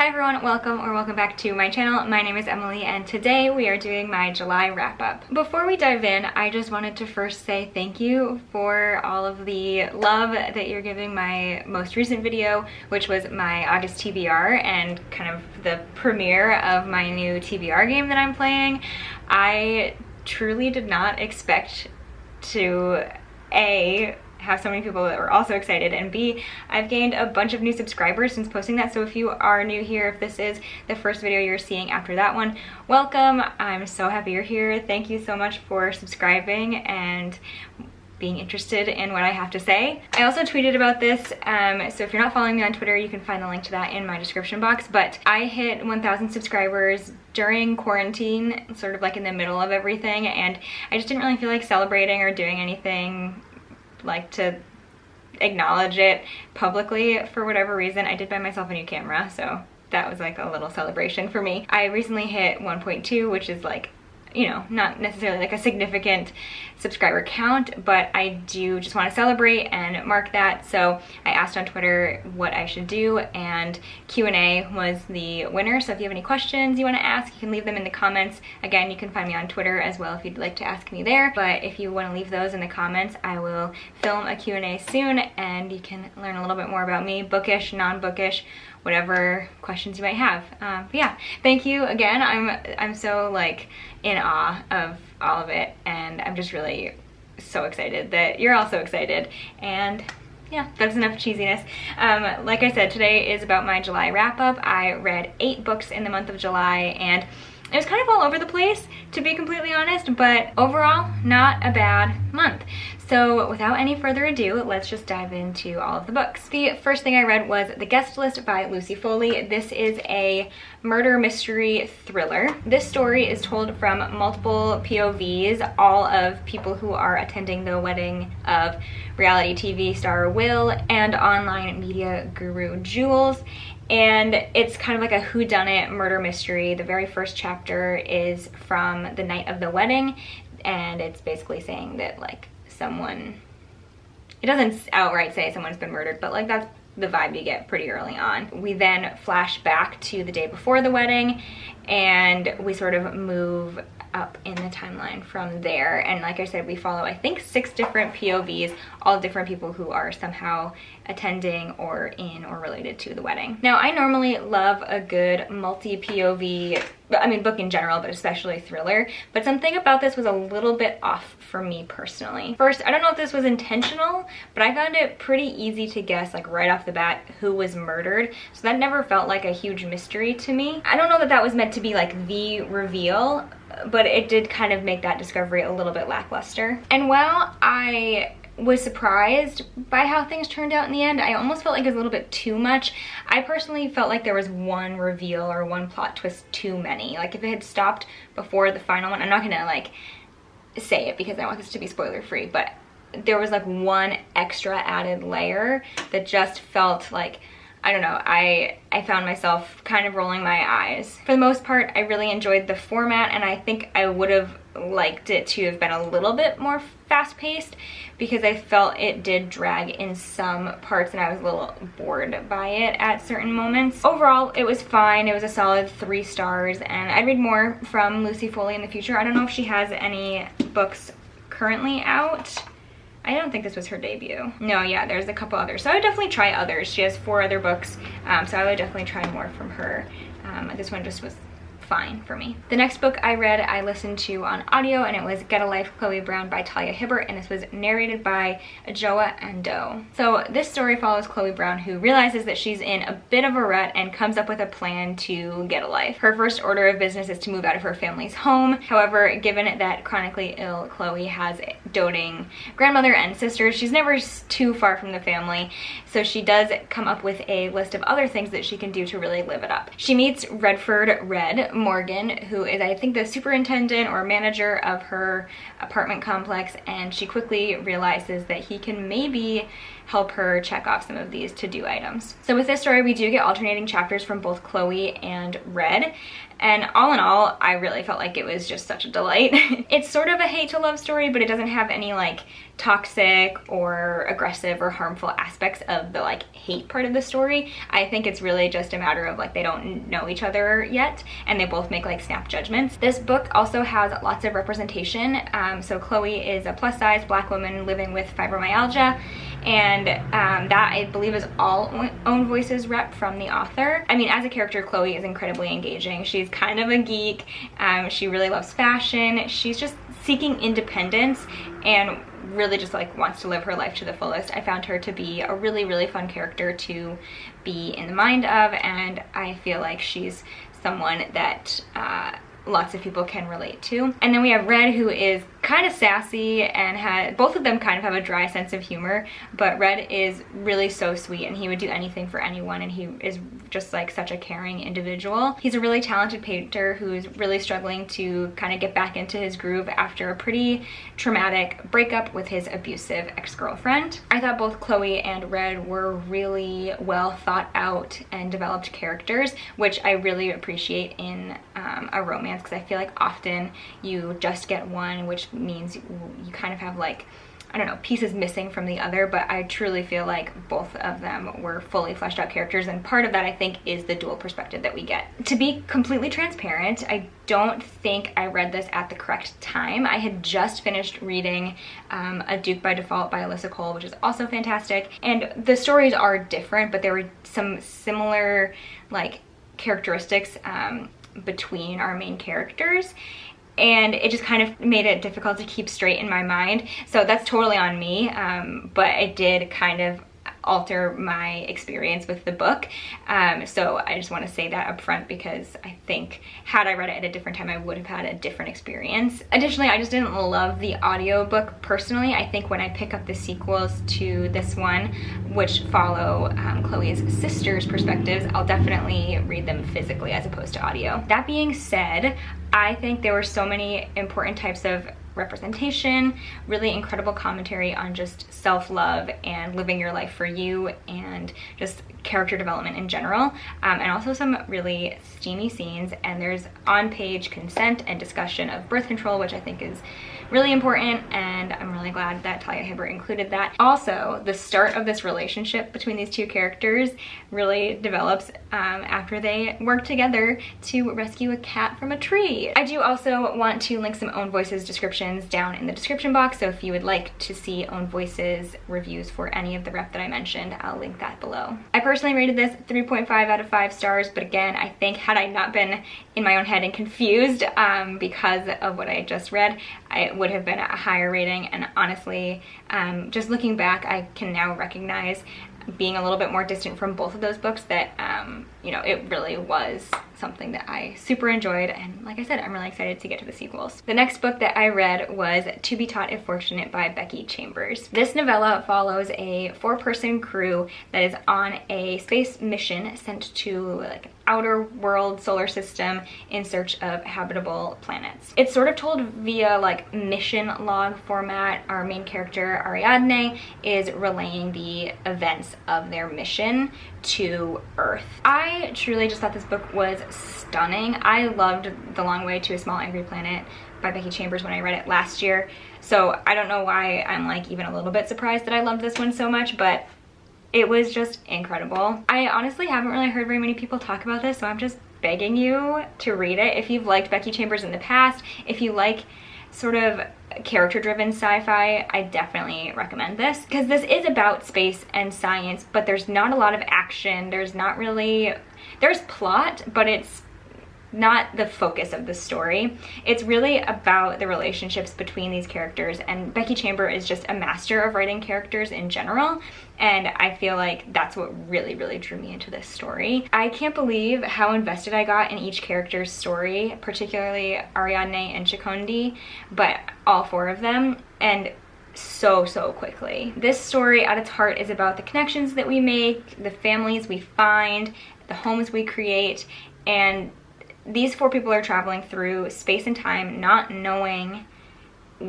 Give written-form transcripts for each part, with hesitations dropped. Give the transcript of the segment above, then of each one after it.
Hi everyone, welcome back to my channel. My name is Emily and today we are doing my July wrap-up. Before we dive in, I just wanted to first say thank you for all of the love that you're giving my most recent video, which was my August TBR and kind of the premiere of my new TBR game that I'm playing. I truly did not expect to have so many people that were also excited, and B, I've gained a bunch of new subscribers since posting that. So if you are new here, if this is the first video you're seeing after that one, welcome. I'm so happy you're here. Thank you so much for subscribing and being interested in what I have to say. I also tweeted about this, so if you're not following me on Twitter, you can find the link to that in my description box. But I hit 1,000 subscribers during quarantine, sort of like in the middle of everything, and I just didn't really feel like celebrating or doing anything like to acknowledge it publicly. For whatever reason, I did buy myself a new camera, so that was like a little celebration for me. I recently hit 1.2, which is like, you know, not necessarily like a significant subscriber count, but I do just want to celebrate and mark that. So I asked on Twitter what I should do, and Q&A was the winner. So if you have any questions you want to ask, you can leave them in the comments. Again, you can find me on Twitter as well if you'd like to ask me there. But if you want to leave those in the comments, I will film a Q&A soon and you can learn a little bit more about me, bookish, non-bookish, whatever questions you might have. But yeah, thank you again. I'm so like in awe of all of it, and I'm just really so excited that you're also excited. And yeah, that's enough cheesiness. Like I said, today is about my July wrap-up. I read 8 books in the month of July, and it was kind of all over the place, to be completely honest, but overall, not a bad month. So without any further ado, let's just dive into all of the books. The first thing I read was The Guest List by Lucy Foley. This is a murder mystery thriller. This story is told from multiple POVs, all of people who are attending the wedding of reality TV star Will and online media guru Jules. And it's kind of like a whodunit murder mystery. The very first chapter is from the night of the wedding, and it's basically saying that like someone, it doesn't outright say someone's been murdered, but like that's the vibe you get pretty early on. We then flash back to the day before the wedding, and we sort of move up in the timeline from there. And like I said, we follow I think 6 different POVs, all different people who are somehow attending or in or related to the wedding. Now, I normally love a good multi-POV, I mean book in general, but especially thriller, but something about this was a little bit off for me personally. First, I don't know if this was intentional, but I found it pretty easy to guess like right off the bat who was murdered, so that never felt like a huge mystery to me. I don't know that that was meant to be like the reveal, but it did kind of make that discovery a little bit lackluster. And while I was surprised by how things turned out in the end, I almost felt like it was a little bit too much. I personally felt like there was one reveal or one plot twist too many. Like if it had stopped before the final one, I'm not gonna like say it because I want this to be spoiler free, but there was like one extra added layer that just felt like, I don't know, I found myself kind of rolling my eyes. For the most part, I really enjoyed the format, and I think I would have liked it to have been a little bit more fast-paced because I felt it did drag in some parts and I was a little bored by it at certain moments. Overall, it was fine. It was a solid 3 stars, and I'd read more from Lucy Foley in the future. I don't know if she has any books currently out. I don't think this was her debut. No, yeah, there's a couple others. So I would definitely try others. She has 4 other books, so I would definitely try more from her. This one just was fine for me. The next book I read, I listened to on audio, and it was Get a Life, Chloe Brown by Talia Hibbert, and this was narrated by Ajoa Ando. So this story follows Chloe Brown, who realizes that she's in a bit of a rut and comes up with a plan to get a life. Her first order of business is to move out of her family's home. However, given that chronically ill Chloe has a doting grandmother and sisters, she's never too far from the family, so she does come up with a list of other things that she can do to really live it up. She meets Redford Red Morgan, who is I think the superintendent or manager of her apartment complex, and she quickly realizes that he can maybe help her check off some of these to-do items. So with this story, we do get alternating chapters from both Chloe and Red. And all in all, I really felt like it was just such a delight. It's sort of a hate to love story, but it doesn't have any like toxic or aggressive or harmful aspects of the like hate part of the story. I think it's really just a matter of like they don't know each other yet and they both make like snap judgments. This book also has lots of representation. So Chloe is a plus size Black woman living with fibromyalgia, and that I believe is all own voices rep from the author. I mean, as a character, Chloe is incredibly engaging. She's kind of a geek. She really loves fashion. She's just seeking independence and really just like wants to live her life to the fullest. I found her to be a really, really fun character to be in the mind of, and I feel like she's someone that lots of people can relate to. And then we have Red, who is kind of sassy and both of them kind of have a dry sense of humor, but Red is really so sweet and he would do anything for anyone, and he is just like such a caring individual. He's a really talented painter who's really struggling to kind of get back into his groove after a pretty traumatic breakup with his abusive ex-girlfriend. I thought both Chloe and Red were really well thought out and developed characters, which I really appreciate in a romance, because I feel like often you just get one, which means you kind of have like, I don't know, pieces missing from the other, but I truly feel like both of them were fully fleshed out characters, and part of that I think is the dual perspective that we get. To be completely transparent, I don't think I read this at the correct time. I had just finished reading A Duke by Default by Alyssa Cole, which is also fantastic, and the stories are different, but there were some similar like characteristics between our main characters, and it just kind of made it difficult to keep straight in my mind. So that's totally on me, but it did kind of alter my experience with the book. So I just want to say that up front, because I think had I read it at a different time, I would have had a different experience. Additionally, I just didn't love the audiobook personally. I think when I pick up the sequels to this one, which follow Chloe's sister's perspectives, I'll definitely read them physically as opposed to audio. That being said, I think there were so many important types of representation, really incredible commentary on just self-love and living your life for you, and just character development in general, and also some really steamy scenes. And there's on-page consent and discussion of birth control, which I think is really important, and I'm really glad that Talia Hibbert included that. Also, the start of this relationship between these two characters really develops after they work together to rescue a cat from a tree. I do also want to link some Own Voices descriptions down in the description box, so if you would like to see Own Voices reviews for any of the rep that I mentioned, I'll link that below. I personally rated this 3.5 out of 5 stars, but again, I think had I not been in my own head and confused because of what I had just read, it would have been a higher rating. And honestly, just looking back, I can now recognize, being a little bit more distant from both of those books, that you know, it really was something that I super enjoyed, and like I said, I'm really excited to get to the sequels. The next book that I read was To Be Taught If Fortunate by Becky Chambers. This novella follows a 4-person crew that is on a space mission sent to like an outer world solar system in search of habitable planets. It's sort of told via like mission log format. Our main character, Ariadne, is relaying the events of their mission to Earth. I truly just thought this book was stunning. I loved The Long Way to a Small Angry Planet by Becky Chambers when I read it last year, so I don't know why I'm like even a little bit surprised that I loved this one so much, but it was just incredible. I honestly haven't really heard very many people talk about this, so I'm just begging you to read it. If you've liked Becky Chambers in the past, if you like sort of character-driven sci-fi, I definitely recommend this, because this is about space and science, but there's not a lot of action. There's plot, but it's not the focus of the story. It's really about the relationships between these characters, and Becky Chambers is just a master of writing characters in general, and I feel like that's what really, really drew me into this story. I can't believe how invested I got in each character's story, particularly Ariadne and Chikondi, but all 4 of them, and so quickly. This story at its heart is about the connections that we make, the families we find, the homes we create, and these 4 people are traveling through space and time not knowing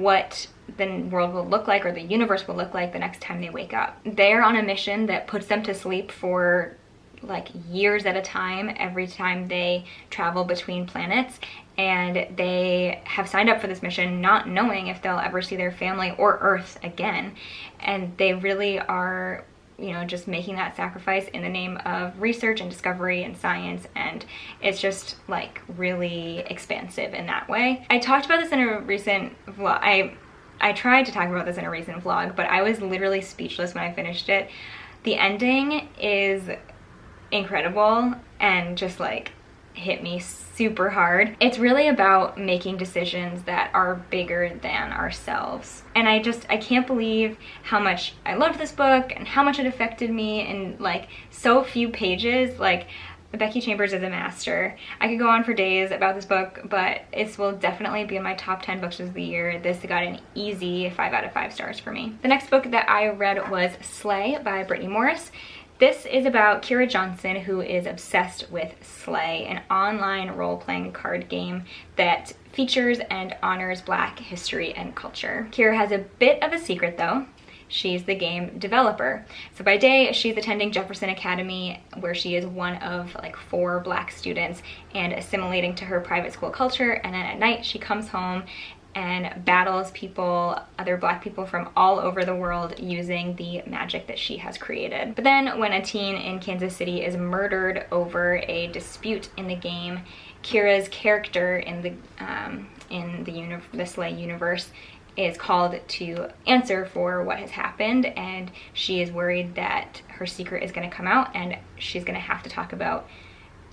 what the world will look like or the universe will look like the next time they wake up. They're on a mission that puts them to sleep for like years at a time every time they travel between planets, and they have signed up for this mission not knowing if they'll ever see their family or Earth again. And they really are, you know, just making that sacrifice in the name of research and discovery and science, and it's just like really expansive in that way. I talked about this in a recent vlog. I tried to talk about this in a recent vlog, but I was literally speechless when I finished it. The ending is incredible and just like hit me super hard. It's really about making decisions that are bigger than ourselves. And I can't believe how much I loved this book and how much it affected me in like so few pages. Like, Becky Chambers is a master. I could go on for days about this book, but it will definitely be in my top 10 books of the year. This got an easy 5 out of 5 stars for me. The next book that I read was Slay by Brittany Morris. This is about Kira Johnson, who is obsessed with Slay, an online role-playing card game that features and honors Black history and culture. Kira has a bit of a secret though. She's the game developer. So by day, she's attending Jefferson Academy, where she is one of like 4 Black students and assimilating to her private school culture. And then at night, she comes home and battles people, other Black people from all over the world using the magic that she has created. But then when a teen in Kansas City is murdered over a dispute in the game, Kira's character in the Slay universe is called to answer for what has happened, and she is worried that her secret is going to come out and she's going to have to talk about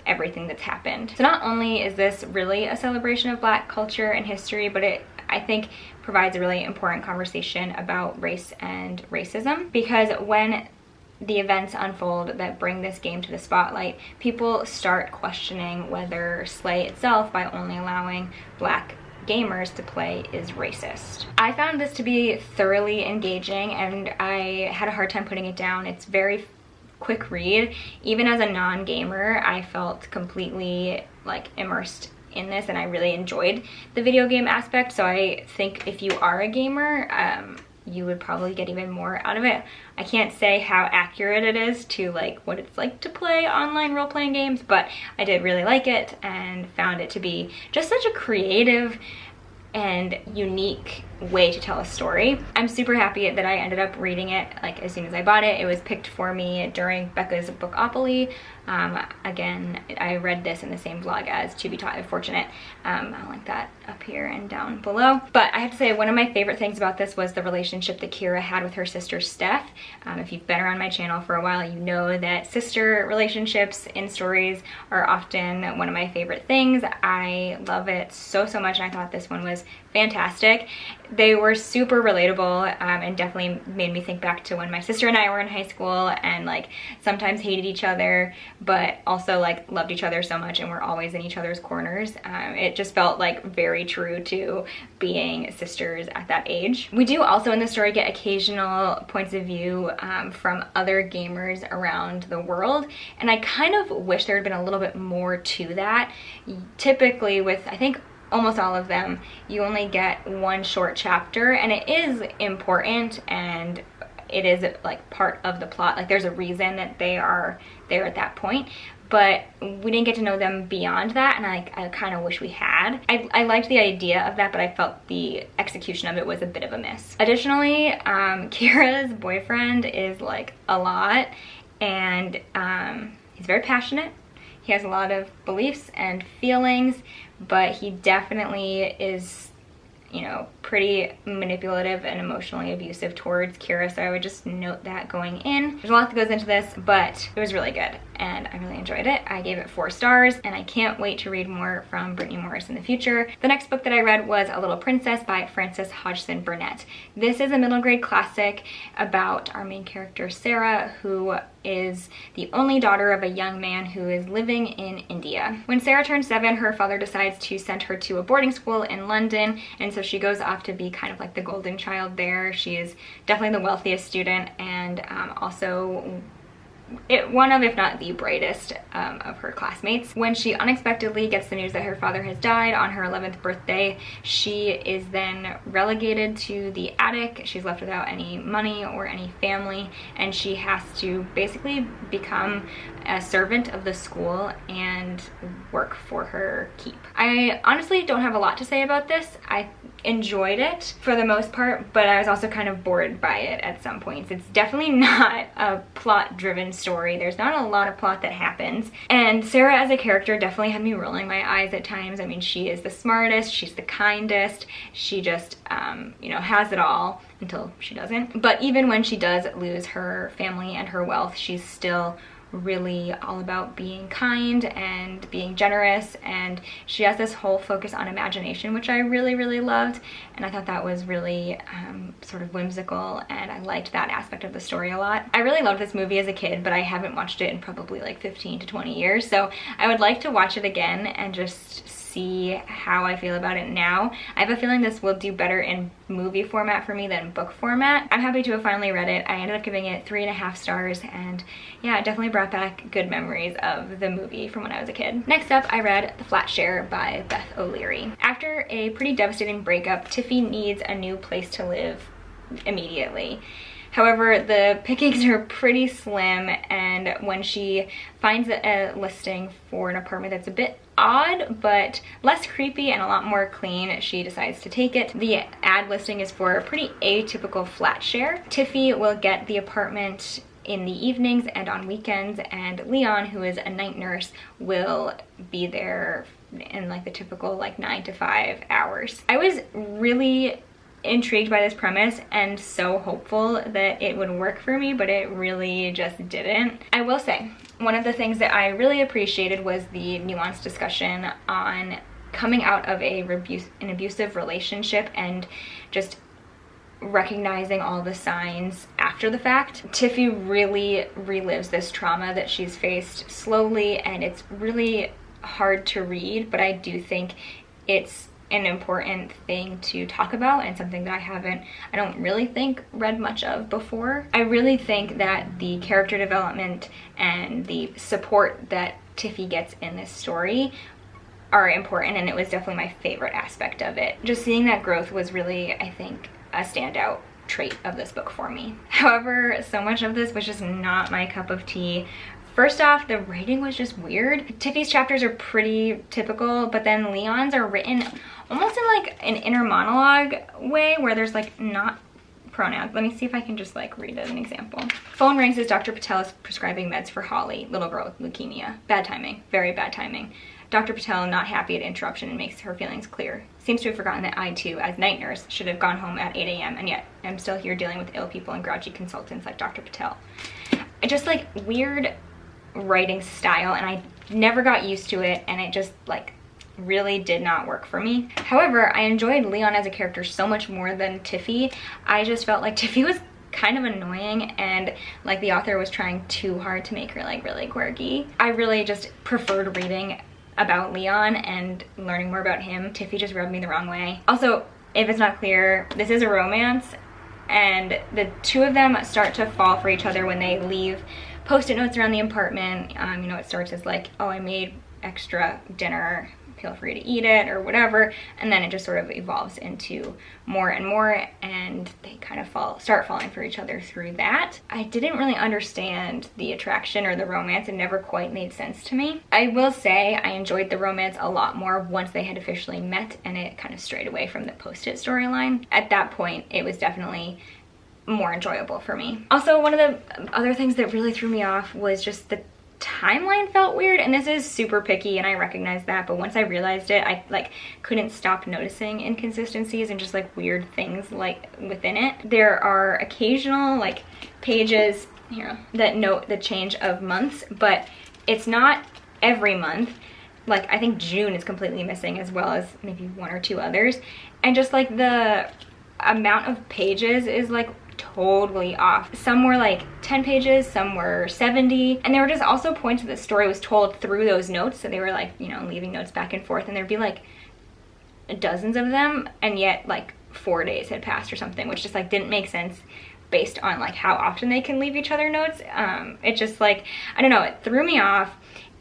everything that's happened. So not only is this really a celebration of Black culture and history, but it, I think, provides a really important conversation about race and racism, because when the events unfold that bring this game to the spotlight, people start questioning whether Slay itself, by only allowing Black gamers to play, is racist. I found this to be thoroughly engaging, and I had a hard time putting it down. It's very quick read. Even as a non-gamer, I felt completely like immersed in this, and I really enjoyed the video game aspect. So I think if you are a gamer, you would probably get even more out of it. I can't say how accurate it is to like what it's like to play online role-playing games, but I did really like it and found it to be just such a creative and unique way to tell a story. I'm super happy that I ended up reading it like as soon as I bought it. It was picked for me during Becca's Bookopoly. Again, I read this in the same vlog as To Be Taught If Fortunate. I'll link that up here and down below. But I have to say, one of my favorite things about this was the relationship that Kira had with her sister Steph. If you've been around my channel for a while, you know that sister relationships in stories are often one of my favorite things. I love it so much, and I thought this one was fantastic. They were super relatable, and definitely made me think back to when my sister and I were in high school and like sometimes hated each other, but also like loved each other so much and were always in each other's corners. It just felt like very true to being sisters at that age. We do also in the story get occasional points of view from other gamers around the world, and I kind of wish there had been a little bit more to that. Typically with, I think, almost all of them, you only get one short chapter, and it is important and it is like part of the plot. Like there's a reason that they are there at that point, but we didn't get to know them beyond that, and I kind of wish we had. I liked the idea of that, but I felt the execution of it was a bit of a miss. Additionally, Kira's boyfriend is like a lot, and he's very passionate. He has a lot of beliefs and feelings, but he definitely is, you know, pretty manipulative and emotionally abusive towards Kira, so I would just note that going in. There's a lot that goes into this, but it was really good and I really enjoyed it. I gave it 4 stars, and I can't wait to read more from Brittany Morris in the future. The next book that I read was A Little Princess by Frances Hodgson Burnett. This is a middle grade classic about our main character Sarah, who is the only daughter of a young man who is living in India. When Sarah turns 7, her father decides to send her to a boarding school in London, and so she goes off to be kind of like the golden child there. She is definitely the wealthiest student, and also one of, if not the brightest of her classmates. When she unexpectedly gets the news that her father has died on her 11th birthday, she is then relegated to the attic. She's left without any money or any family, and she has to basically become a servant of the school and work for her keep. I honestly don't have a lot to say about this. I enjoyed it for the most part, but I was also kind of bored by it at some points. It's definitely not a plot-driven story. There's not a lot of plot that happens, and Sarah as a character definitely had me rolling my eyes at times. I mean, she is the smartest, she's the kindest, she just you know, has it all until she doesn't. But even when she does lose her family and her wealth, she's still really all about being kind and being generous, and she has this whole focus on imagination, which I really loved, and I thought that was really sort of whimsical, and I liked that aspect of the story a lot. I really loved this movie as a kid, but I haven't watched it in probably like 15 to 20 years, so I would like to watch it again and just see how I feel about it now. I have a feeling this will do better in movie format for me than book format. I'm happy to have finally read it. I ended up giving it 3.5 stars, and yeah, it definitely brought back good memories of the movie from when I was a kid. Next up, I read The Flatshare by Beth OLeary. After a pretty devastating breakup, Tiffy needs a new place to live immediately. However, the pickings are pretty slim, and when she finds a listing for an apartment that's a bit odd but less creepy and a lot more clean, she decides to take it. The ad listing is for a pretty atypical flat share. Tiffy will get the apartment in the evenings and on weekends, and Leon, who is a night nurse, will be there in like the typical like 9 to 5 hours. I was really intrigued by this premise and so hopeful that it would work for me, but it really just didn't. I will say, one of the things that I really appreciated was the nuanced discussion on coming out of an abusive relationship and just recognizing all the signs after the fact. Tiffy really relives this trauma that she's faced slowly, and it's really hard to read, but I do think it's an important thing to talk about and something that I don't really think read much of before. I really think that the character development and the support that Tiffy gets in this story are important, and it was definitely my favorite aspect of it. Just seeing that growth was really, I think, a standout trait of this book for me. However, so much of this was just not my cup of tea. First off, the writing was just weird. Tiffy's chapters are pretty typical, but then Leon's are written almost in like an inner monologue way where there's like not pronouns. Let me see if I can just like read an example. Phone rings as Dr. Patel is prescribing meds for Holly, little girl with leukemia. Bad timing, very bad timing. Dr. Patel not happy at interruption and makes her feelings clear. Seems to have forgotten that I too, as night nurse, should have gone home at 8 a.m. and yet I'm still here dealing with ill people and grouchy consultants like Dr. Patel. Just like weird writing style, and I never got used to it, and it just like really did not work for me. However, I enjoyed Leon as a character so much more than Tiffy. I just felt like Tiffy was kind of annoying, and like the author was trying too hard to make her like really quirky. I really just preferred reading about Leon and learning more about him. Tiffy just rubbed me the wrong way. Also, if it's not clear, this is a romance, and the two of them start to fall for each other when they leave post-it notes around the apartment. You know, it starts as like, oh, I made extra dinner, feel free to eat it, or whatever, and then it just sort of evolves into more and more, and they kind of start falling for each other through that. I didn't really understand the attraction or the romance. It never quite made sense to me. I will say I enjoyed the romance a lot more once they had officially met, and it kind of strayed away from the post-it storyline. At that point, it was definitely more enjoyable for me. Also, one of the other things that really threw me off was just the timeline felt weird, and this is super picky and I recognize that, but once I realized it, I like couldn't stop noticing inconsistencies and just like weird things like within it. There are occasional like pages here that note the change of months, but it's not every month. Like I think June is completely missing, as well as maybe 1 or 2 others, and just like the amount of pages is like totally off. Some were like 10 pages, some were 70, and there were just also points that the story was told through those notes, so they were like, you know, leaving notes back and forth, and there'd be like dozens of them, and yet like 4 days had passed or something, which just like didn't make sense based on like how often they can leave each other notes. It just like, I don't know, it threw me off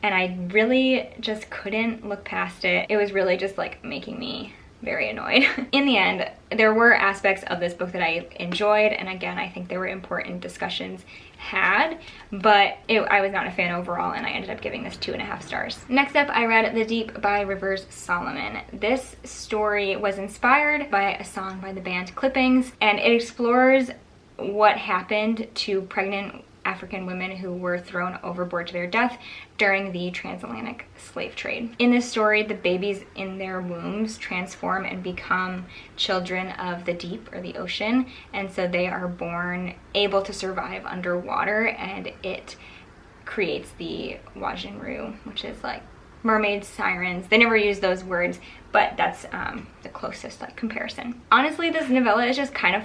and I really just couldn't look past it. It was really just like making me very annoyed. In the end, there were aspects of this book that I enjoyed, and again, I think there were important discussions had, but I was not a fan overall, and I ended up giving this 2.5 stars. Next up, I read The Deep by Rivers Solomon. This story was inspired by a song by the band Clippings, and it explores what happened to pregnant African women who were thrown overboard to their death during the transatlantic slave trade. In this story, the babies in their wombs transform and become children of the deep or the ocean, and so they are born able to survive underwater, and it creates the Wajinru, which is like mermaids, sirens. They never use those words, but that's the closest like comparison. Honestly, this novella is just kind of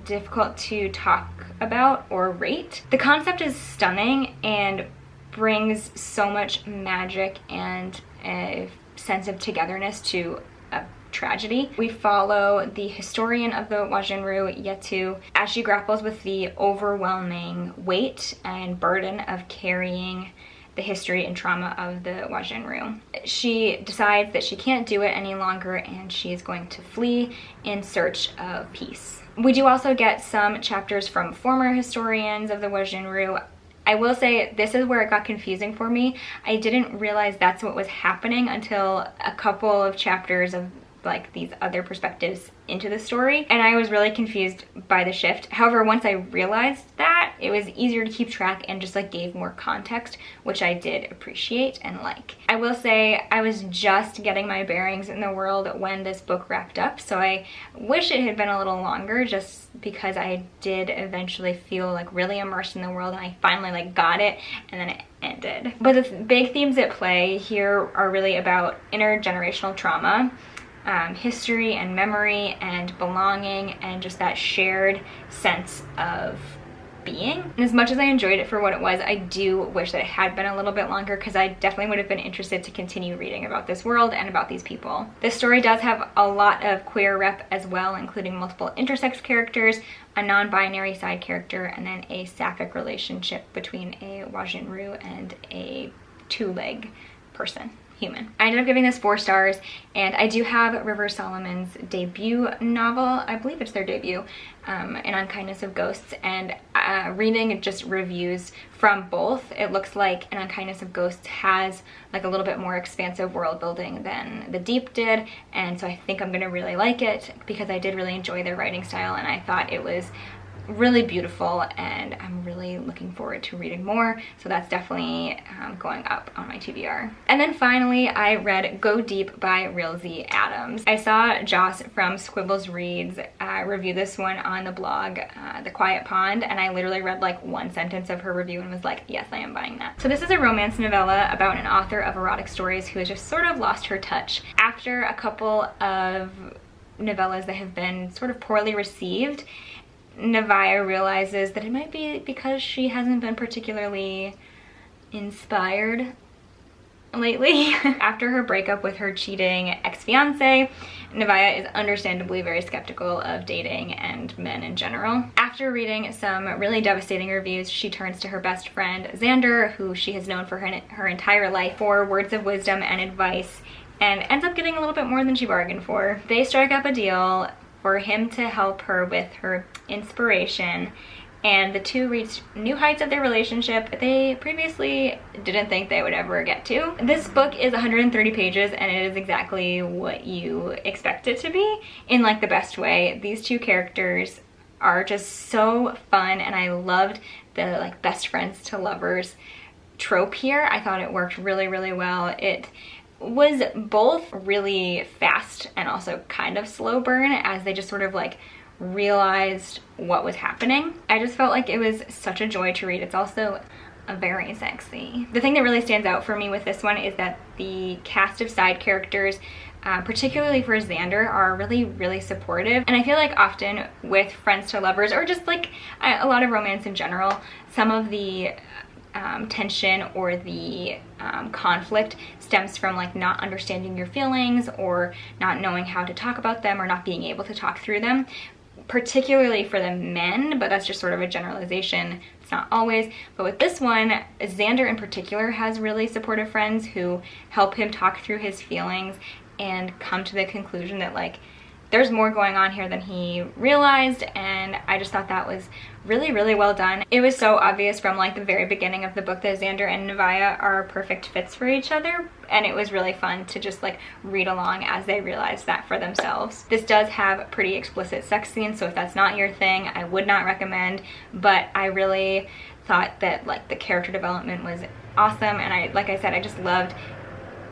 difficult to talk about or rate. The concept is stunning and brings so much magic and a sense of togetherness to a tragedy. We follow the historian of the Wajinru, Yetu, as she grapples with the overwhelming weight and burden of carrying the history and trauma of the Wajinru. She decides that she can't do it any longer and she is going to flee in search of peace. We do also get some chapters from former historians of the Wajinru. I will say this is where it got confusing for me. I didn't realize that's what was happening until a couple of chapters of like these other perspectives into the story, and I was really confused by the shift. However, once I realized that, it was easier to keep track and just like gave more context, which I did appreciate and like. I will say I was just getting my bearings in the world when this book wrapped up, so I wish it had been a little longer just because I did eventually feel like really immersed in the world and I finally like got it, and then it ended. But the big themes at play here are really about intergenerational trauma, history and memory and belonging, and just that shared sense of being. And as much as I enjoyed it for what it was, I do wish that it had been a little bit longer because I definitely would have been interested to continue reading about this world and about these people. This story does have a lot of queer rep as well, including multiple intersex characters, a non-binary side character, and then a sapphic relationship between a Wajinru and a two-leg person. Human. I ended up giving this 4 stars, and I do have Rivers Solomon's debut novel, I believe it's their debut, An Unkindness of Ghosts, and reading just reviews from both, it looks like An Unkindness of Ghosts has like a little bit more expansive world building than The Deep did, and so I think I'm gonna really like it because I did really enjoy their writing style and I thought it was really beautiful, and I'm really looking forward to reading more, so that's definitely going up on my TBR. And then finally I read Go Deep by Rilzy Adams. I saw Joss from Squibbles Reads review this one on the blog The Quiet Pond, and I literally read like 1 sentence of her review and was like, yes, I am buying that. So this is a romance novella about an author of erotic stories who has just sort of lost her touch. After a couple of novellas that have been sort of poorly received, Nevaeh realizes that it might be because she hasn't been particularly inspired lately. After her breakup with her cheating ex-fiance, Nevaeh is understandably very skeptical of dating and men in general. After reading some really devastating reviews, she turns to her best friend Xander, who she has known for her entire life, for words of wisdom and advice, and ends up getting a little bit more than she bargained for. They strike up a deal for him to help her with her inspiration, and the two reach new heights of their relationship they previously didn't think they would ever get to. This book is 130 pages and it is exactly what you expect it to be in like the best way. These two characters are just so fun, and I loved the like best friends to lovers trope here. I thought it worked really, really well. It was both really fast and also kind of slow burn as they just sort of like realized what was happening. I just felt like it was such a joy to read. It's also very sexy. The thing that really stands out for me with this one is that the cast of side characters, particularly for Xander, are really, really supportive. And I feel like often with friends to lovers, or just like a lot of romance in general, some of the tension or the conflict stems from like not understanding your feelings or not knowing how to talk about them or not being able to talk through them. particularly for the men, but that's just sort of a generalization. It's not always. But with this one, Xander in particular has really supportive friends who help him talk through his feelings and come to the conclusion that like there's more going on here than he realized, and I just thought that was really, really well done. It was so obvious from like the very beginning of the book that Xander and Nevaeh are perfect fits for each other, and it was really fun to just like read along as they realized that for themselves. This does have pretty explicit sex scenes, so if that's not your thing, I would not recommend, but I really thought that like the character development was awesome, and like I said, I just loved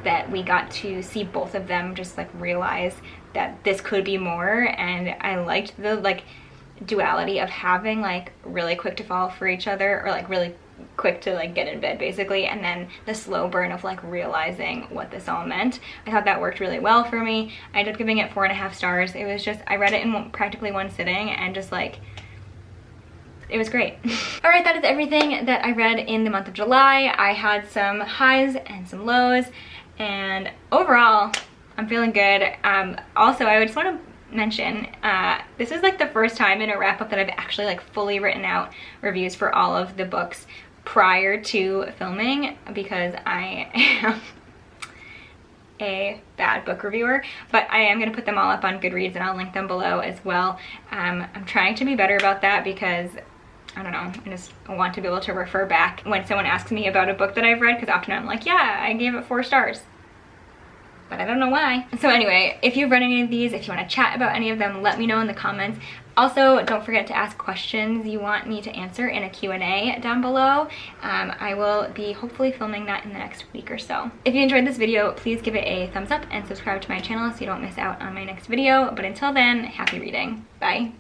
that we got to see both of them just like realize that this could be more, and I liked the like duality of having like really quick to fall for each other, or like really quick to like get in bed basically, and then the slow burn of like realizing what this all meant. I thought that worked really well for me. I ended up giving it 4.5 stars. It was just, I read it in practically one sitting, and just like it was great. All right, that is everything that I read in the month of July. I had some highs and some lows, and overall I'm feeling good. Also, I just want to mention, this is like the first time in a wrap-up that I've actually like fully written out reviews for all of the books prior to filming, because I am a bad book reviewer, but I am going to put them all up on Goodreads, and I'll link them below as well. I'm trying to be better about that, because I don't know, I just want to be able to refer back when someone asks me about a book that I've read, because often I'm like, yeah, I gave it 4 stars. But I don't know why. So anyway, if you've read any of these, if you want to chat about any of them, let me know in the comments. Also, don't forget to ask questions you want me to answer in a Q&A down below. I will be hopefully filming that in the next week or so. If you enjoyed this video, please give it a thumbs up and subscribe to my channel so you don't miss out on my next video. But until then, happy reading. Bye.